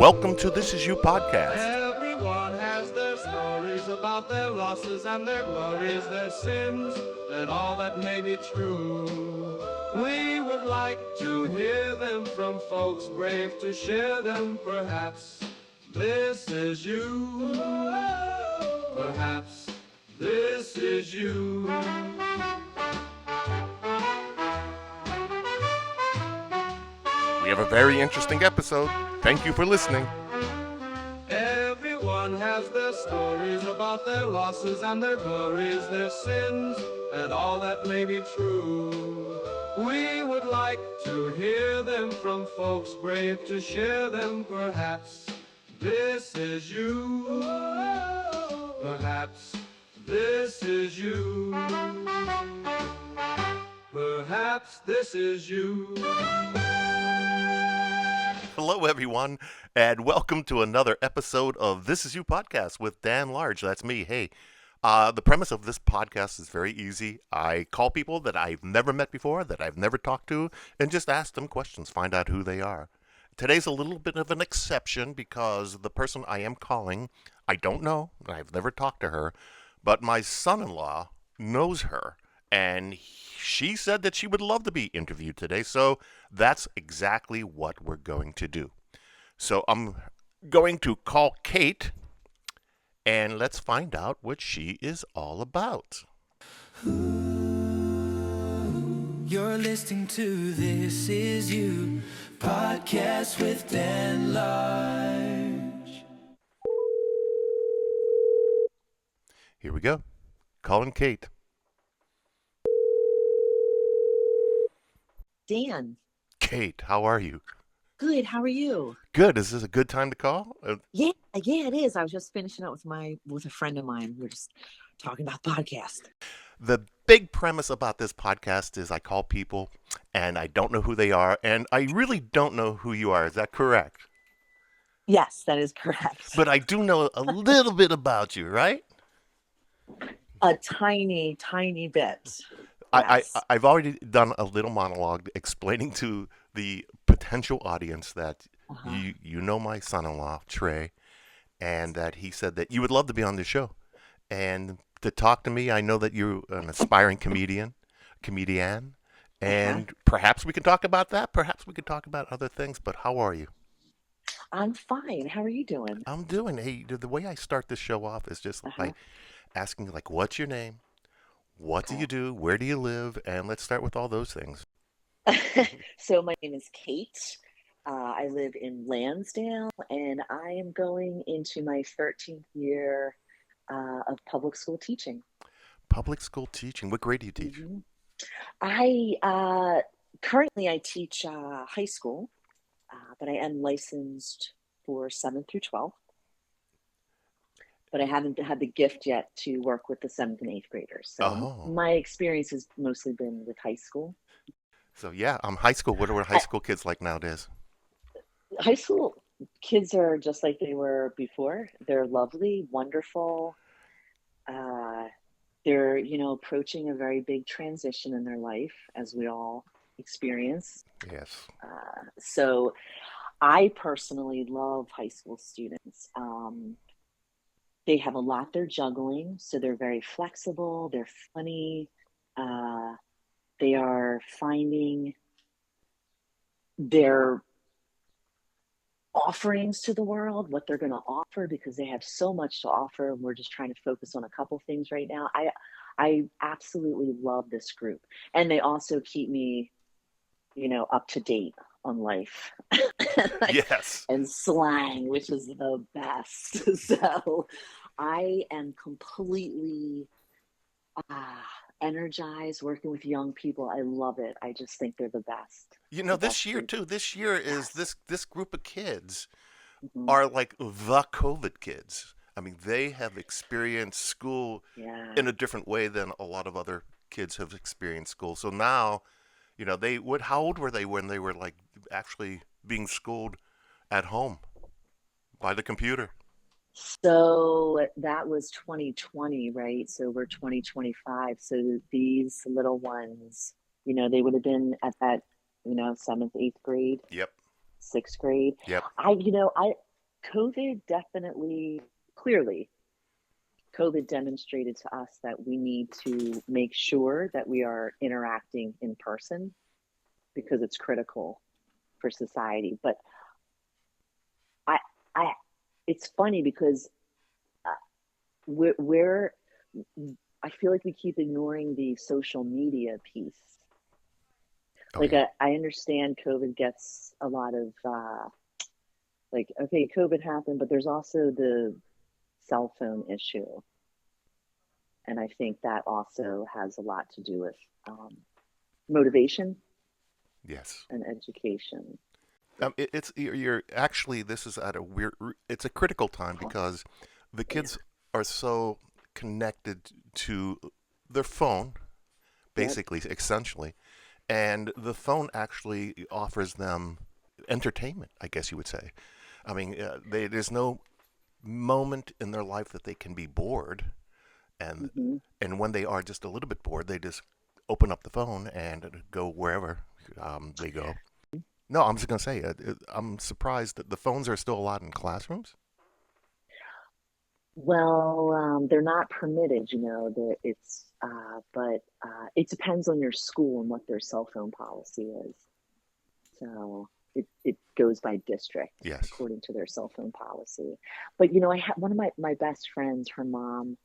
Welcome to This Is You podcast. Everyone has their stories about their losses and their glories, their sins, and all that may be true. We would like to hear them from folks brave to share them, perhaps. This is you. Perhaps this is you. We have a very interesting episode. Thank you for listening. Everyone has their stories about their losses and their glories, their sins, and all that may be true. We would like to hear them from folks brave to share them, perhaps. This is you. Perhaps this is you. Perhaps this is you. Hello, everyone, and welcome to another episode of This Is You podcast with Dan Large. That's me. Hey, the premise of this podcast is very easy. I call people that I've never met before, that I've never talked to, and just ask them questions, find out who they are. Today's a little bit of an exception because the person I am calling, I don't know, I've never talked to her, but my son-in-law knows her, and she said that she would love to be interviewed today, so that's exactly what we're going to do. So I'm going to call Kate, and let's find out what she is all about. You're listening to This Is You podcast with Dan Large. Here we go. Calling Kate. Dan. Kate, how are you? Good. How are you? Good. Is this a good time to call? Yeah, it is. I was just finishing up with a friend of mine. We're just talking about podcast. The big premise about this podcast is I call people and I don't know who they are, and I really don't know who you are. Is that correct? Yes, that is correct. But I do know a little bit about you, right? A tiny, tiny bit. Yes. I've already done a little monologue explaining to the potential audience that you know my son-in-law, Trey, and that he said that you would love to be on the show. And to talk to me, I know that you're an aspiring comedian, and perhaps we can talk about that. Perhaps we could talk about other things, but how are you? I'm fine. How are you doing? I'm doing. Hey, the way I start this show off is just like asking, like, what's your name? What do you do? Where do you live? And let's start with all those things. So my name is Kate. I live in Lansdale, and I am going into my 13th year of public school teaching. Public school teaching? What grade do you teach? Mm-hmm. I currently teach high school, but I am licensed for 7th through 12th. But I haven't had the gift yet to work with the 7th and 8th graders. So my experience has mostly been with high school. So yeah, high school. What are high school kids like nowadays? High school kids are just like they were before. They're lovely, wonderful. They're, approaching a very big transition in their life, as we all experience. Yes. So I personally love high school students. They have a lot they're juggling, so they're very flexible, they're funny, they are finding their offerings to the world, what they're going to offer, because they have so much to offer, and we're just trying to focus on a couple things right now. I absolutely love this group, and they also keep me, up to date on life. Yes. And slang, which is the best. So I am completely energized working with young people. I love it. I just think they're the best. This year too. This year is this group of kids are like the COVID kids. I mean, they have experienced school in a different way than a lot of other kids have experienced school. So now, how old were they when they were like actually being schooled at home by the computer? So that was 2020, right? So we're 2025. So these little ones, they would have been at that, 7th, 8th grade. Yep. 6th grade. Yep. I COVID definitely, clearly, COVID demonstrated to us that we need to make sure that we are interacting in person because it's critical for society. But I, I, it's funny because uh, we're I feel like we keep ignoring the social media piece. Oh Like yeah. I understand COVID gets a lot of like, okay, COVID happened, but there's also the cell phone issue, and I think that also has a lot to do with motivation Yes. and education. It's you're actually this is at a weird. It's a critical time because the Yeah. kids are so connected to their phone, Yep. basically, essentially, and the phone actually offers them entertainment. I guess you would say. I mean, there's no moment in their life that they can be bored, and Hmm. and when they are just a little bit bored, they just open up the phone and go wherever they go. No, I'm just gonna say I'm surprised that the phones are still allowed in classrooms. Well, they're not permitted, that but it depends on your school and what their cell phone policy is. So it goes by district Yes. according to their cell phone policy. But I had one of my best friends, her mom,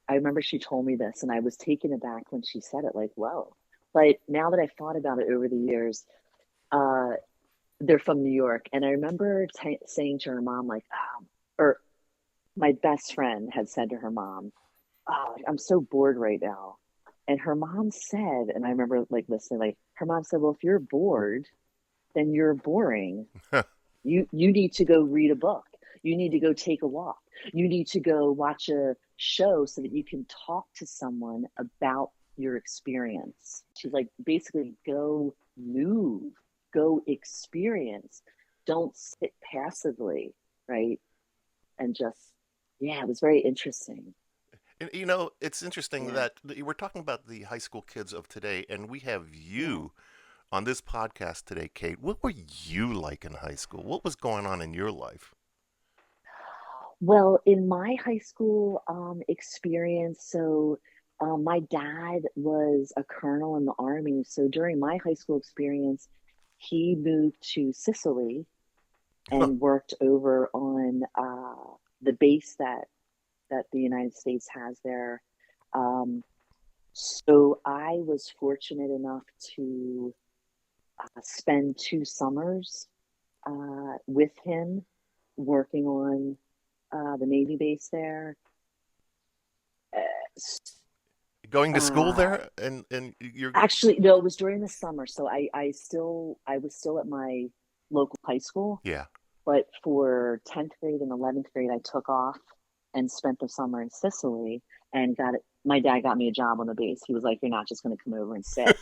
I remember she told me this and I was taken aback when she said it, like, whoa. But now that I've thought about it over the years, uh, they're from New York. And I remember saying to her mom, like, or my best friend had said to her mom, oh, I'm so bored right now. And her mom said, and I remember like listening, like her mom said, well, if you're bored, then you're boring. You need to go read a book. You need to go take a walk. You need to go watch a show so that you can talk to someone about your experience. She's like, basically, go move, go experience. Don't sit passively, right? And just, yeah, it was very interesting. It's interesting Yeah. that we're talking about the high school kids of today, and we have Yeah. you on this podcast today, Kate. What were you like in high school? What was going on in your life? Well, in my high school experience, so my dad was a colonel in the army. So during my high school experience, he moved to Sicily and worked over on the base that the United States has there. Um, so I was fortunate enough to spend 2 summers with him working on the Navy base there. Going to school Uh, there, and you're Actually, no, it was during the summer. So I was still at my local high school, yeah. but for 10th grade and 11th grade, I took off and spent the summer in Sicily and got it. My dad got me a job on the base. He was like, "You're not just going to come over and sit."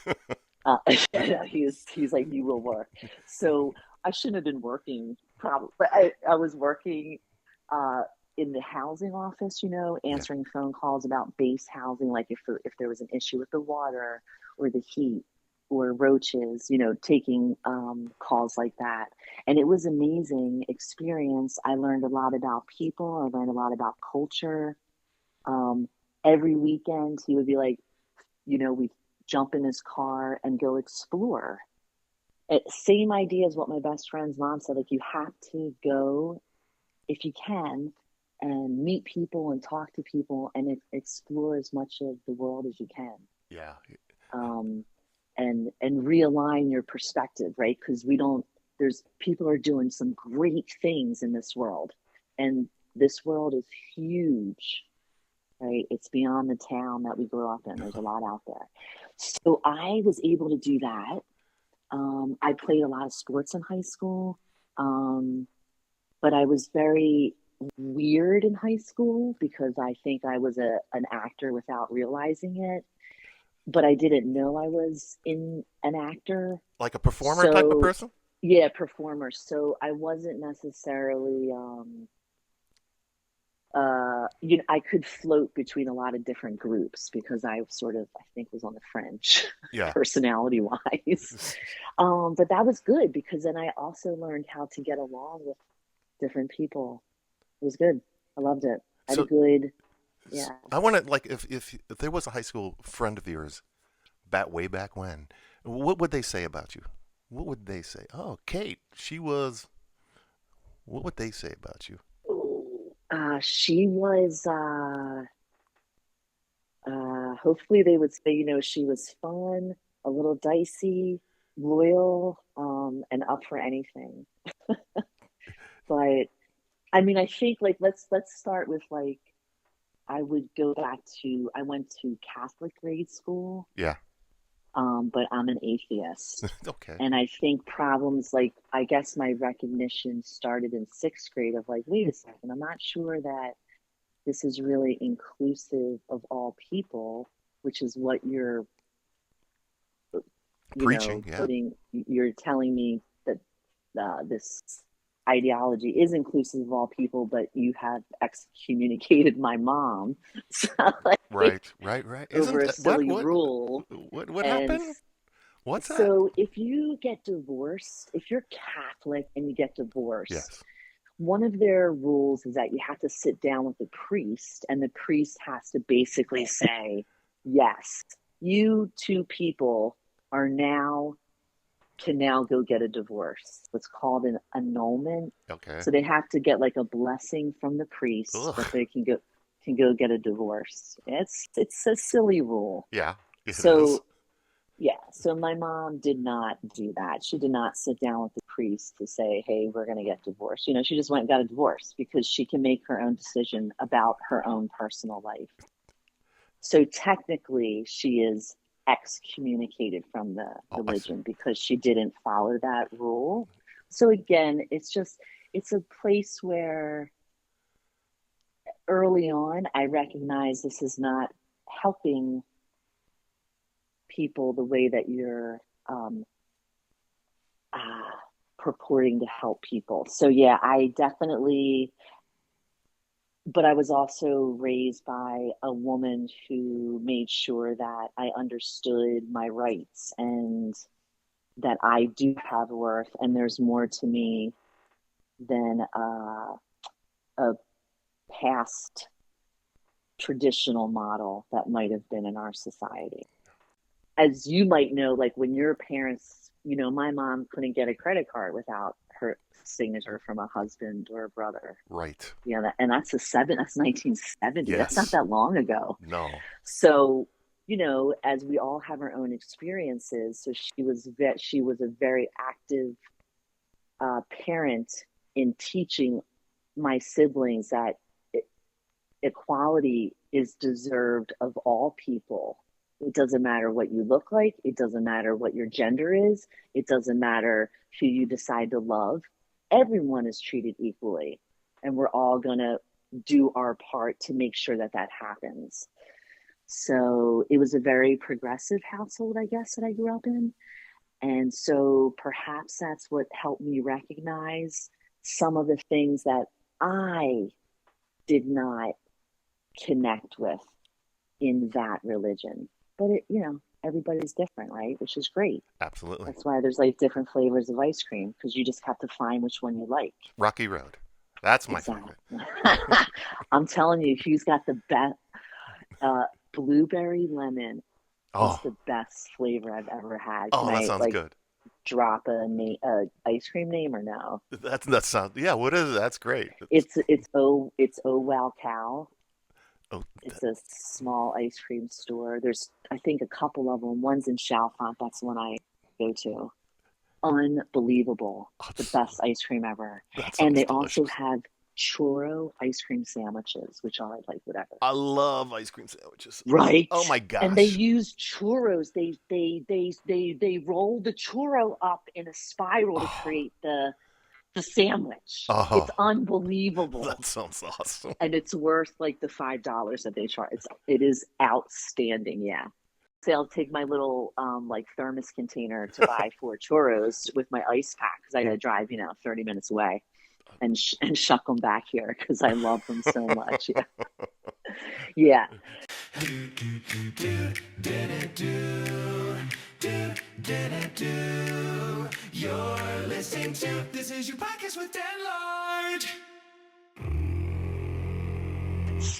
He's like, "You will work." So I shouldn't have been working, probably, but I was working uh, in the housing office, Yeah. answering phone calls about base housing, like if there was an issue with the water or the heat or roaches, taking calls like that. And it was amazing experience. I learned a lot about people. I learned a lot about culture. Um, every weekend, he would be like, we jump in his car and go explore. Same idea as what my best friend's mom said. Like, you have to go if you can and meet people and talk to people and explore as much of the world as you can. Yeah. Um, and realign your perspective, right? Because we don't. There's people are doing some great things in this world, and this world is huge, right? It's beyond the town that we grew up in. There's a lot out there. So I was able to do that. I played a lot of sports in high school, um, but I was very weird in high school because I think I was an actor without realizing it. But I didn't know I was in an actor. Like a performer type of So, person? yeah, performer. So I wasn't necessarily I could float between a lot of different groups because I sort of, I think, was on the fringe Yeah. personality wise. But that was good because then I also learned how to get along with different people. It was good. I loved it. I had a So good, yeah. I want to like if there was a high school friend of yours way back when, what would they say about you? What would they say? Oh, Kate, she was. What would they say about you? She was, hopefully they would say, she was fun, a little dicey, loyal, and up for anything. But I mean, I think like let's start with like I would go back to I went to Catholic grade school, Yeah. but I'm an atheist. Okay. And I think problems like I guess my recognition started in sixth grade of like, wait a second, I'm not sure that this is really inclusive of all people, which is what Preaching. Yeah. you're telling me that this ideology is inclusive of all people, but you have excommunicated my mom. So like Right. Right. Right. over Isn't a that, what silly what rule. what And happened? What's that? so if you get divorced, if you're Catholic and you get divorced, Yes. one of their rules is that you have to sit down with the priest, and the priest has to basically say, yes, you two people are now can now go get a divorce. What's called an annulment. Okay. So they have to get like a blessing from the priest that Ugh. they can go get a divorce. It's a silly rule. Yeah. It is. So yeah, so my mom did not do that. She did not sit down with the priest to say, "Hey, we're going to get divorced." She just went and got a divorce because she can make her own decision about her own personal life. So technically, she is excommunicated from the Oh, I see. religion because she didn't follow that rule. So again, it's a place where early on I recognize this is not helping people the way that you're uh, purporting to help people. So yeah, I definitely, but I was also raised by a woman who made sure that I understood my rights and that I do have worth and there's more to me than a past traditional model that might have been in our society. As you might know, like when your parents, my mom couldn't get a credit card without her signature from a husband or a brother. Right. Yeah, and that's 1970. That's not Yes. that long ago. No. So, as we all have our own experiences, so she was a very active parent in teaching my siblings that equality is deserved of all people. It doesn't matter what you look like. It doesn't matter what your gender is. It doesn't matter who you decide to love. Everyone is treated equally. And we're all going to do our part to make sure that that happens. So it was a very progressive household, I guess, that I grew up in. And so perhaps that's what helped me recognize some of the things that I did not connect with in that religion. But everybody's different, right? Which is great. Absolutely. That's why there's like different flavors of ice cream because you just have to find which one you like. Rocky Road. That's my Exactly. favorite. I'm telling you, Hugh's got the best. Blueberry lemon is Oh. the best flavor I've ever had. Can Oh, that I sounds like good. drop a ice cream name or no? That sounds. Yeah. What is it? That's great. It's Wow Cow. Oh, It's a small ice cream store. There's I think a couple of them. One's in Chalfont. That's the one I go to. Unbelievable. The best ice cream ever. that And sounds they also delicious. have churro ice cream sandwiches, which are like whatever. I love ice cream sandwiches. Right. Oh my And they gosh. use churros. They roll the churro up in a spiral to Oh, create the sandwich. It's oh, unbelievable. that sounds awesome. And it's worth like the $5 that they charge. It is outstanding, yeah. So I'll take my little like thermos container to buy 4 churros with my ice pack because I got to drive 30 minutes away and shuck them back here because I love them so much. Yeah, yeah. You're listening to This Is Your Podcast with Dan Large.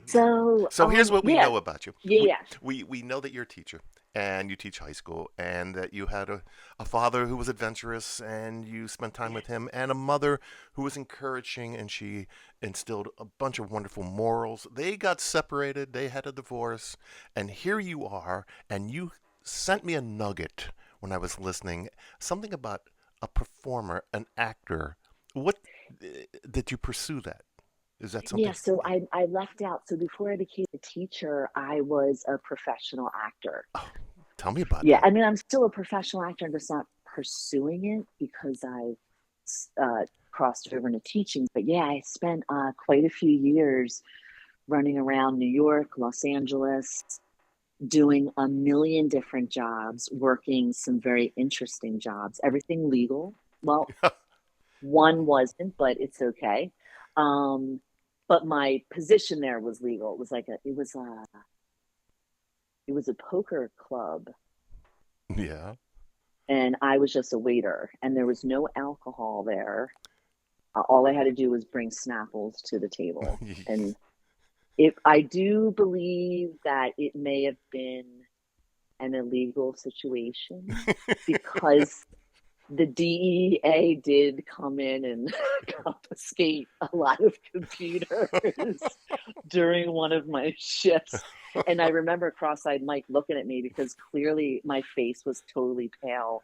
So, So here's what we yeah, know about you. yeah, We yeah. we know that you're a teacher and you teach high school and that you had a father who was adventurous and you spent time with him and a mother who was encouraging and she instilled a bunch of wonderful morals. They got separated, they had a divorce, and here you are and you sent me a nugget when I was listening, something about a performer, an actor. What did you pursue that? Is that Yeah, something? so I left out. So before I became a teacher, I was a professional actor. Oh, tell me about Yeah, that. I mean, I'm still a professional actor. I'm just not pursuing it because I crossed over into teaching. But yeah, I spent quite a few years running around New York, Los Angeles, doing a million different jobs, working some very interesting jobs, everything legal. Well, one wasn't, but it's okay. Um, but my position there was legal. It was like it was a poker club, Yeah. and I was just a waiter, and there was no alcohol there. All I had to do was bring Snapples to the table, and I do believe that it may have been an illegal situation because the DEA did come in and confiscate a lot of computers during one of my shifts. And I remember cross eyed Mike looking at me because clearly my face was totally pale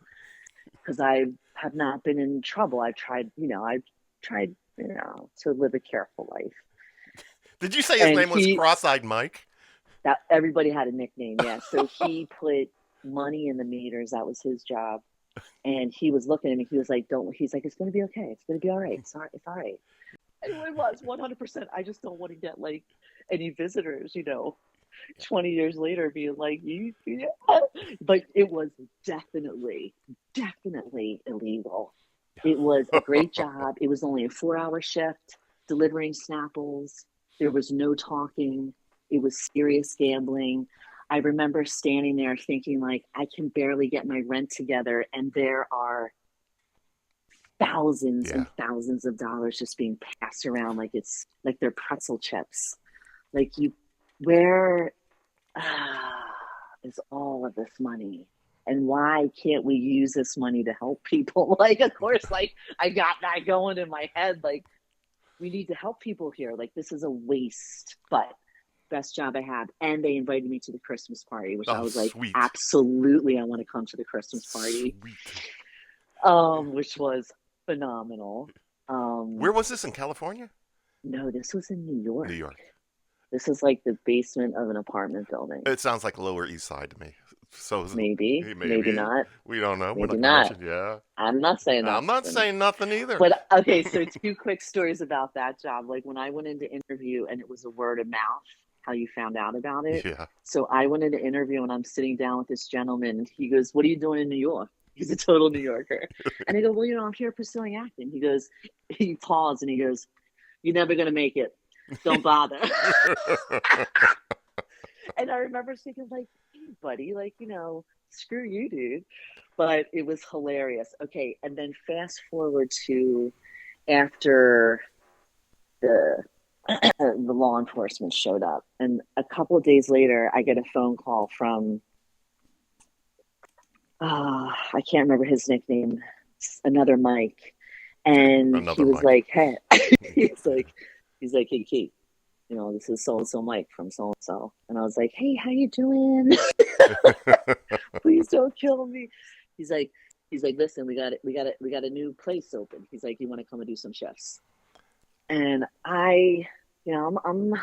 because I have not been in trouble. I've tried, to live a careful life. Did you say his And name was Cross-Eyed Mike? that everybody had a nickname. Yeah. So he put money in the meters. That was his job. And he was looking at me. He was like, "Don't." He's like, "It's gonna be okay. It's gonna be all right. It's all right. It's all right." And it was 100%. I just don't want to get like any visitors, 20 years later being like, "You," yeah. But it was definitely, definitely illegal. It was a great job. It was only a 4-hour shift delivering Snapples. There was no talking. It was serious gambling. I remember standing there thinking like I can barely get my rent together and there are thousands Yeah. and thousands of dollars just being passed around like it's like they're pretzel chips. Like you where is all of this money? And why can't we use this money to help people? Like, of course, like I got that going in my head. Like, we need to help people here. Like, this is a waste, but best job I had. And they invited me to the Christmas party, which I Oh, was like, sweet. absolutely, I want to come to the Christmas party, Sweet. which was phenomenal. Where Um, was this in California? no, this was in New New York. York. This is like the basement of an apartment building. It sounds like Lower East Side to me. So Maybe, maybe maybe not, we don't know. We're maybe not going to not. mention. Yeah. I'm not saying I'm not nothing. saying nothing either. But okay, so two quick stories about that job. Like when I went into interview and it was a word of mouth, how you found out about it. Yeah. So I went into interview and I'm sitting down with this gentleman and he goes, "What are you doing in New York?" He's a total New Yorker. And I go, "Well, I'm here pursuing acting." He goes, he paused and he goes, "You're never gonna make it. Don't bother." And I remember thinking, like, "Hey, buddy, like, screw you, dude." But it was hilarious. Okay, and then fast forward to after the the law enforcement showed up, and a couple of days later, I get a phone call from I can't remember his nickname, another Mike, and he Another was Mike. like, "Hey," he's like, "Hey, Keith, this is so and so Mike from so and so," and I was like, "Hey, how you doing? Please don't kill me." He's like, "Listen, we got a new place open." He's like, "You want to come and do some shifts?" And I mean,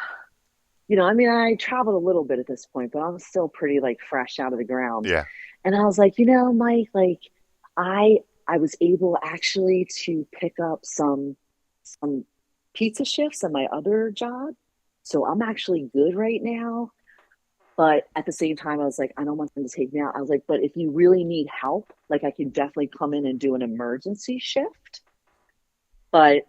I traveled a little bit at this point, but I'm still pretty like fresh out of the ground. Yeah. And I was like, Mike, like I I was able actually to pick up some pizza shifts at my other job. So I'm actually good right now. But at the same time, I was like, I don't want them to take me out. I was like, but if you really need help, like I can definitely come in and do an emergency shift. But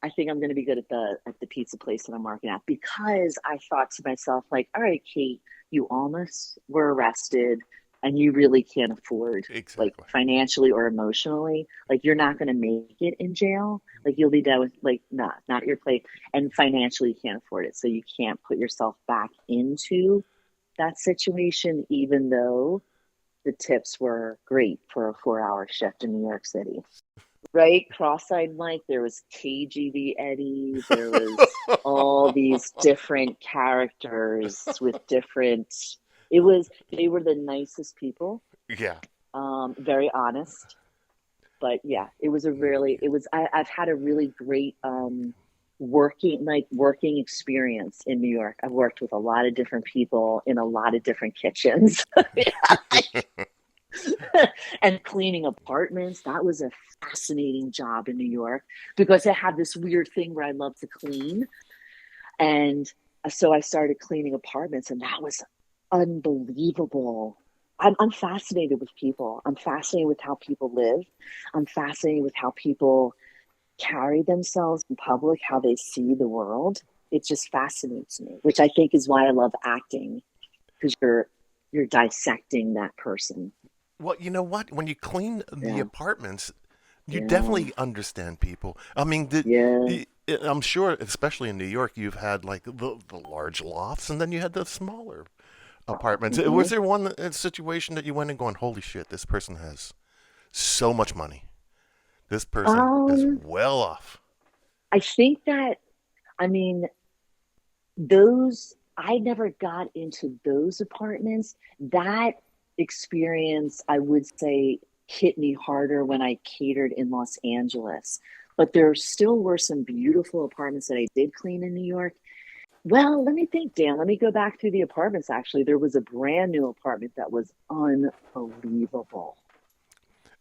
I think I'm going to be good at the pizza place that I'm working at because I thought to myself, like, all right, Kate, you almost were arrested. and you really can't afford, like Exactly. financially or emotionally, like you're not going to make it in jail. Like you'll be done with like not your plate, and financially you can't afford it, so you can't put yourself back into that situation, even though the tips were great for a 4 hour shift in New York City. Right? Cross-eyed Mike, there was KGB Eddie, there was all these different characters with different, it was, they were the nicest people, Yeah. very honest. But yeah, it was a really, it was, I've had a really great working experience in New York. I've worked with a lot of different people in a lot of different kitchens. And cleaning apartments. That was a fascinating job in New York because I had this weird thing where I love to clean. And so I started cleaning apartments, and that was unbelievable. I'm fascinated with people. I'm fascinated with how people live. I'm fascinated with how people carry themselves in public, how they see the world. It just fascinates me, which I think is why I love acting, because you're dissecting that person. Well, you know what? When you clean the Yeah, apartments, you yeah, definitely understand people. I mean, yeah. I'm sure, especially in New York, you've had like the large lofts, and then you had the smaller apartments. Was Hmm. there one situation that you went in going, "Holy shit, this person has so much money. This person is Um, well off." I think that, I mean, those, I never got into those apartments. That experience, I would say, hit me harder when I catered in Los Angeles. But there still were some beautiful apartments that I did clean in New York. Well, let me think, Dan. Let me go back through the apartments. Actually, there was a brand new apartment that was unbelievable.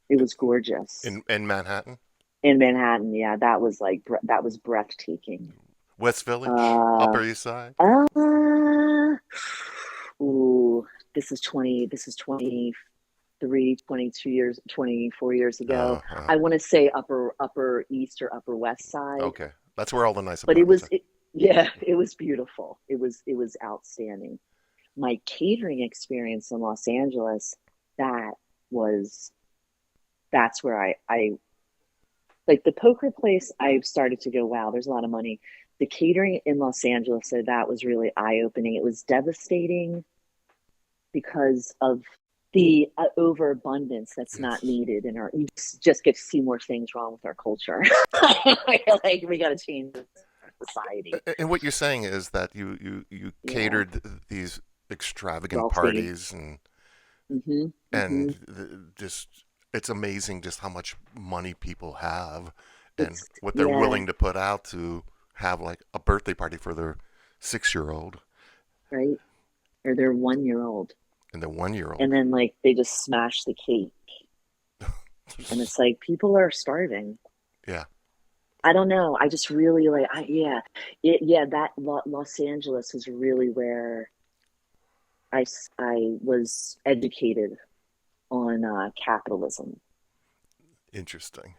It was gorgeous In Manhattan, in Manhattan. Yeah, that was like that was breathtaking. West Village, Uh, Upper East Side. uh, ooh, this is 23, 22 years, 24 years ago. Uh, uh, I want to say upper east or upper west side, okay, that's where all the nice but it apartments was are. yeah, it was beautiful. It was outstanding. My catering experience in Los Angeles, that was that's where I like the poker place. I started to go, wow, there's a lot of money. The catering in Los Angeles, so that was really eye opening. It was devastating because of the overabundance that's not Yes. needed in our. You just get to see more things wrong with our culture. Like we got to change society. And what you're saying is that you Yeah, catered these extravagant wealthy. parties Hmm. Hmm. and just it's amazing just how much money people have and It's what they're yeah, willing to put out to have like a birthday party for their 6 year old right. Or they're 1 year old, and their 1 year and old. then like they just smash the cake, and it's like people are starving. Yeah, I don't know. I just really like. Yeah, yeah. That Los Angeles is really where I was educated on capitalism. interesting.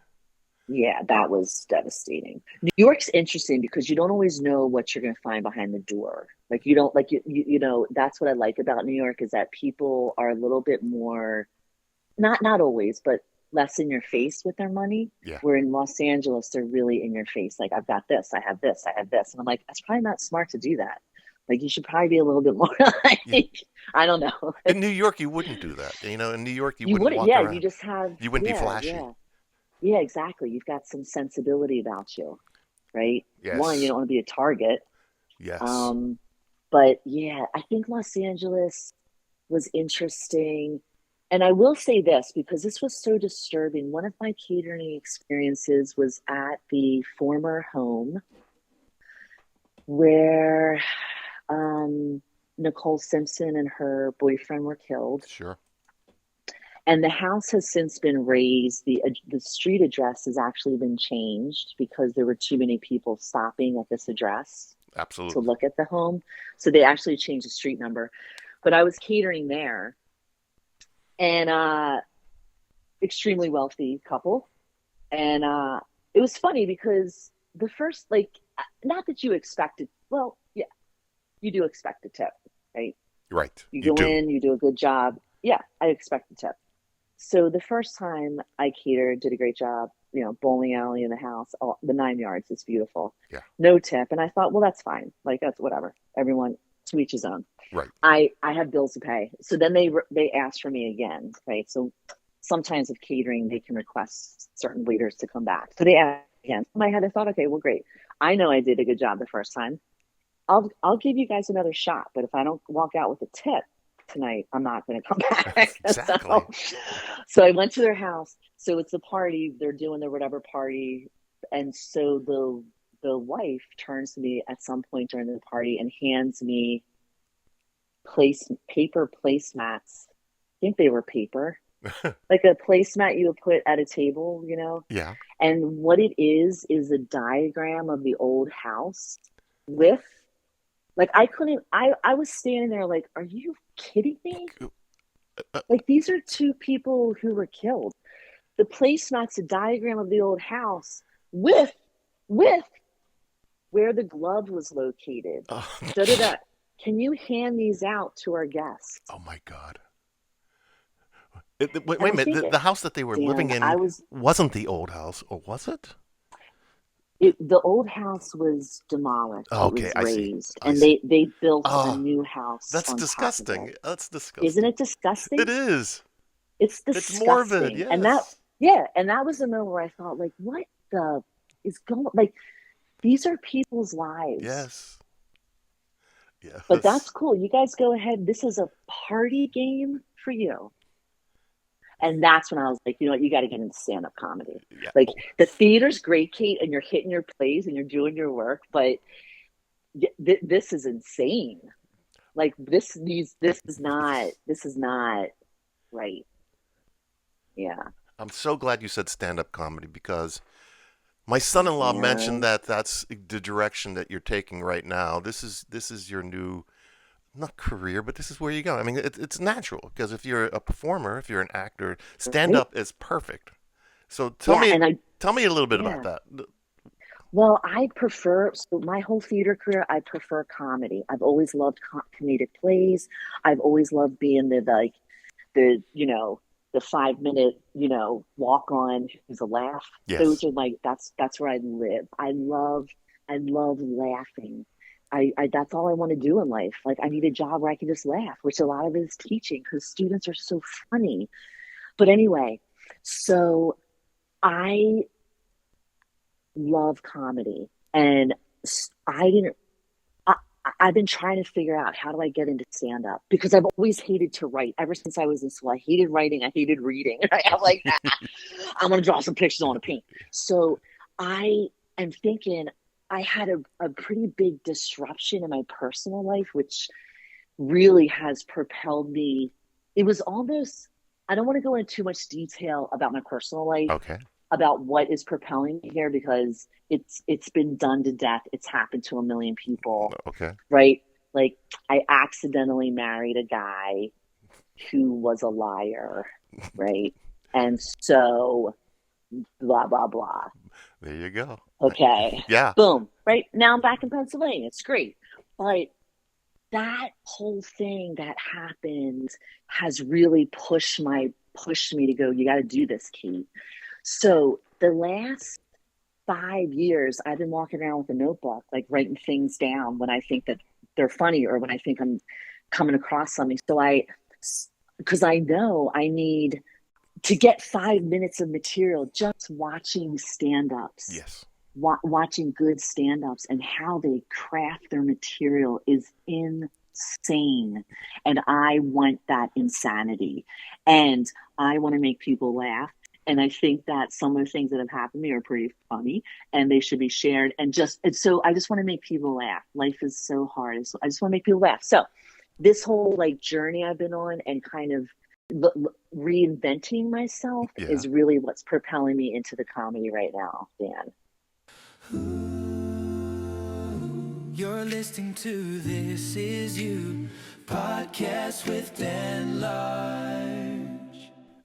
Yeah, that was devastating. New York's interesting because you don't always know what you're going to find behind the door. Like you don't like you know that's what I like about New York is that people are a little bit more not always, but less in your face with their money. Yeah. Where in Los Angeles, they're really in your face. Like, I've got this, I have this, I have this. And I'm like, that's probably not smart to do that. Like, you should probably be a little bit more Yeah. like, I don't know. In New York, you wouldn't do that. You know, in New York, you You wouldn't wouldn't, walk yeah, you around. just have, You wouldn't be yeah, flashy. yeah, yeah, exactly. You've got some sensibility about you, right? One, you Yes. don't want to be a target. Yes. Um, but yeah, I think Los Angeles was interesting. And I will say this because this was so disturbing. One of my catering experiences was at the former home where Nicole Simpson and her boyfriend were killed. Sure. And the house has since been razed. The street address has actually been changed because there were too many people stopping at this address to Absolutely. look at the home. So they actually changed the street number. But I was catering there, and extremely wealthy couple. And it was funny because the first, like, not that you expected, well, yeah, you do expect a tip, right? Right. You You go do. in, you do a good job. yeah, I expect a tip. So the first time I catered, did a great job, bowling alley in the house, all, the 9 yards, it's beautiful. Yeah. No tip. And I thought, well, that's fine. Like, that's whatever. Everyone to each his own. Right. I have bills to pay. So then they asked for me again, right? So sometimes with catering, they can request certain waiters to come back. So they asked again. In my head, I thought, okay, well, great. I know I did a good job the first time. I'll give you guys another shot. But if I don't walk out with a tip tonight, I'm not going to come back. Exactly. So I went to their house. So it's a party. They're doing their whatever party. And so the wife turns to me at some point during the party and hands me paper placemats. I think they were paper, like a placemat you would put at a table, Yeah. And what it is a diagram of the old house with, like, I was standing there like, are you kidding me? Like, these are two people who were killed. The placemat's a diagram of the old house with where the glove was located. Da-da-da. Can you hand these out to our guests? Oh my God. Wait a minute. The house that they were living in wasn't the old house, or was it? The old house was demolished. Oh, okay, it was razed, I and see. they built a new house. That's on disgusting. top of it. That's disgusting. Isn't it disgusting? It is. It's disgusting. It's morbid. Yes. And that was the moment where I thought, like, what the is going? Like, these are people's lives. Yes. Yes. But that's cool. You guys go ahead. This is a party game for you. And that's when I was like, you know what, you got to get into stand-up comedy. Yeah. Like, the theater's great, Kate, and you're hitting your plays and you're doing your work, but this is insane. Like, this is not right. Yeah. I'm so glad you said stand-up comedy, because my son-in-law mentioned that that's the direction that you're taking right now. This is your new, not career, but this is where you go. I mean, it's natural, because if you're a performer, if you're an actor, stand-up is perfect. So tell me a little bit about that. Well, so my whole theater career, I prefer comedy. I've always loved comedic plays. I've always loved being the 5-minute, walk on who's a laugh. Yes. Those are that's where I live. I love laughing. I that's all I want to do in life. Like, I need a job where I can just laugh, which a lot of it is teaching, because students are so funny. But anyway, so I love comedy, and I've been trying to figure out, how do I get into stand-up, because I've always hated to write. Ever since I was in school, I hated writing. I hated reading. I'm like, I'm going to draw some pictures on a paint. So I am thinking, I had a pretty big disruption in my personal life, which really has propelled me. It was almost, I don't want to go into too much detail about my personal life. Okay. About what is propelling me here, because it's been done to death. It's happened to a million people. Okay. Right? Like, I accidentally married a guy who was a liar, right? And so blah blah blah. There you go. Okay. Yeah. Boom. Right? Now I'm back in Pennsylvania. It's great. But that whole thing that happened has really pushed me to go, you got to do this, Kate. So the last 5 years, I've been walking around with a notebook, like, writing things down when I think that they're funny, or when I think I'm coming across something. So because I know I need to get 5 minutes of material just watching stand-ups. Yes. Watching good stand-ups and how they craft their material is insane. And I want that insanity. And I want to make people laugh. And I think that some of the things that have happened to me are pretty funny, and they should be shared. And so I just want to make people laugh. Life is so hard. So I just want to make people laugh. So this whole, like, journey I've been on, and kind of reinventing myself, is really what's propelling me into the comedy right now, Dan. You're listening to This Is You podcast with Dan Large.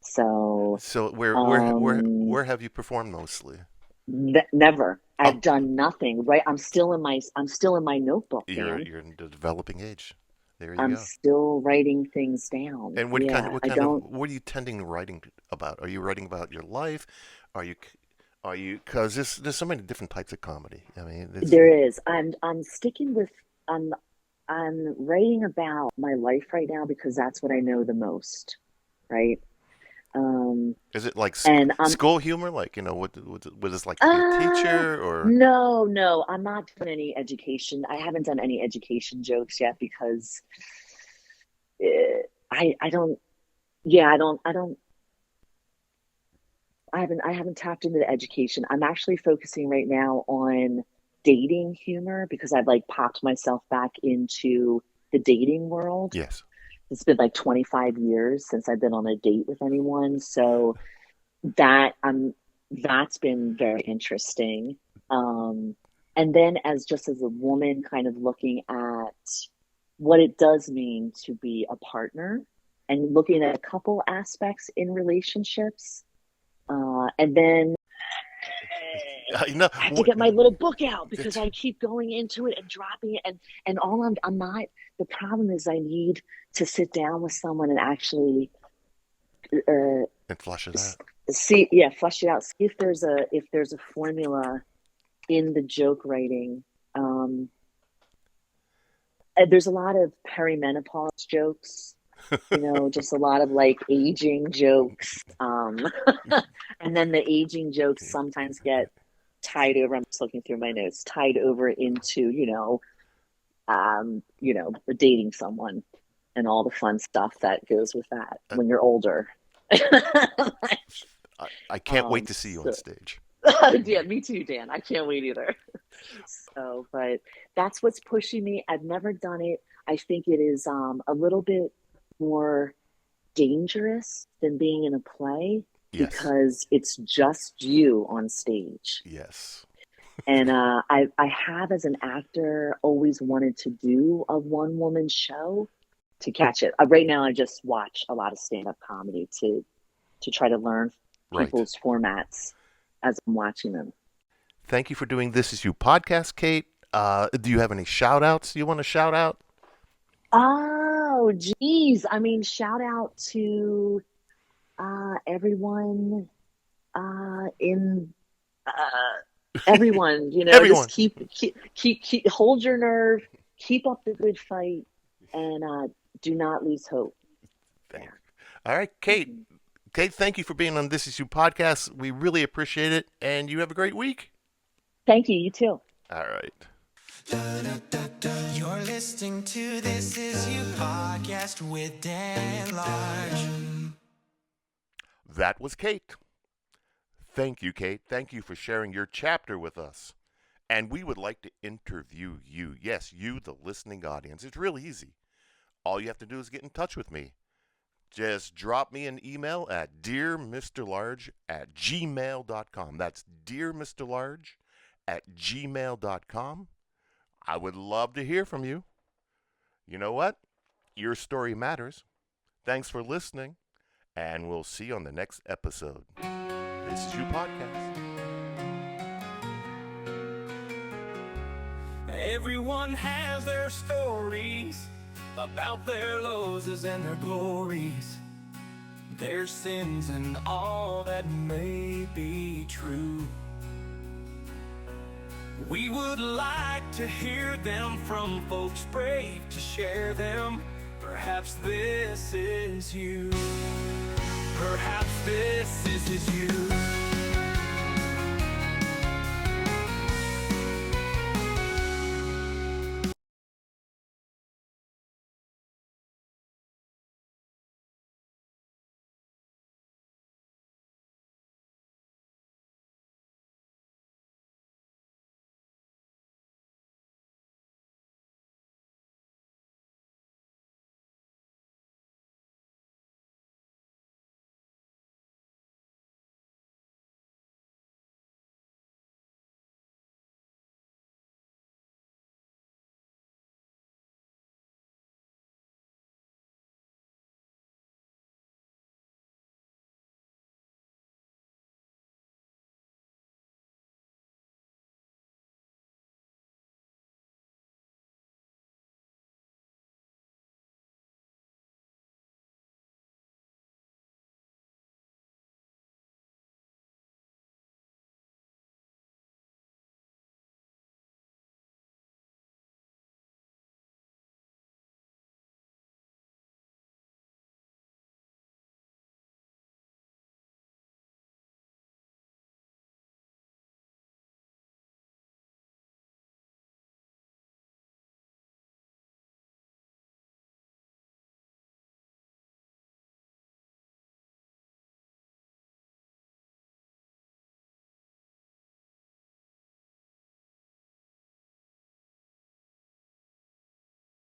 So where have you performed mostly? Never. I've done nothing. Right. I'm still in my notebook. You're in the developing age. There you I'm go. still writing things down. And Yeah, what I kind of, don't. what are you tending writing about? Are you writing about your life? Are you, because there's so many different types of comedy. I mean, it's, There is. I'm sticking with. I'm I'm writing about my life right now because that's what I know the most, right? Um, is it like and I'm school humor? Like, what is like to be a uh teacher or? no, no, I'm not doing any education. I haven't done any education jokes yet because I don't. Yeah, I haven't tapped into the education. I'm actually focusing right now on dating humor because I've like popped myself back into the dating world. Yes. It's been like 25 years since I've been on a date with anyone. So that that's been very interesting. Um, and then as a woman kind of looking at what it does mean to be a partner and looking at a couple aspects in relationships. And then You know, I have to get my little book out because I keep going into it and dropping it, and all I'm not. The problem is I need to sit down with someone and actually uh, and flush it out. see, yeah, flush it out. See if there's a formula in the joke writing. And there's a lot of perimenopause jokes, just a lot of like aging jokes. And then the aging jokes sometimes get tied over. I'm just looking through my notes, tied over into, dating someone and all the fun stuff that goes with that Uh, when you're older. I can't wait to see you on So stage. yeah, me too, Dan. I can't wait either. So, but that's what's pushing me. I've never done it. I think it is a little bit more dangerous than being in a play Yes. because it's just you on stage. Yes. And I have, as an actor, always wanted to do a one woman show to catch it. Right now, I just watch a lot of stand up comedy to try to learn Right. people's formats as I'm watching them. Thank you for doing This Is You podcast, Kate. Do you have any shout outs you want to shout out? Oh, geez. I mean, shout out to everyone in everyone, just Everyone. keep, hold your nerve, keep up the good fight, and do not lose hope. Thank Yeah. you. All right, Kate. Mhm. Kate, thank you for being on This Is You podcast. We really appreciate it, and you have a great week. Thank you. You too. All right. You're listening to This Is You podcast with Dan Large. That was Kate. Thank you, Kate. Thank you for sharing your chapter with us. And we would like to interview you. Yes, you, the listening audience. It's real easy. All you have to do is get in touch with me. Just drop me an email at dearmrlarge@gmail.com. That's dearmrlarge@gmail.com. I would love to hear from you. You know what? Your story matters. Thanks for listening, and we'll see you on the next episode. This is your podcast. Everyone has their stories about their losses and their glories, their sins and all that may be true. We would like to hear them from folks brave to share them. Perhaps this is you. Perhaps this is you.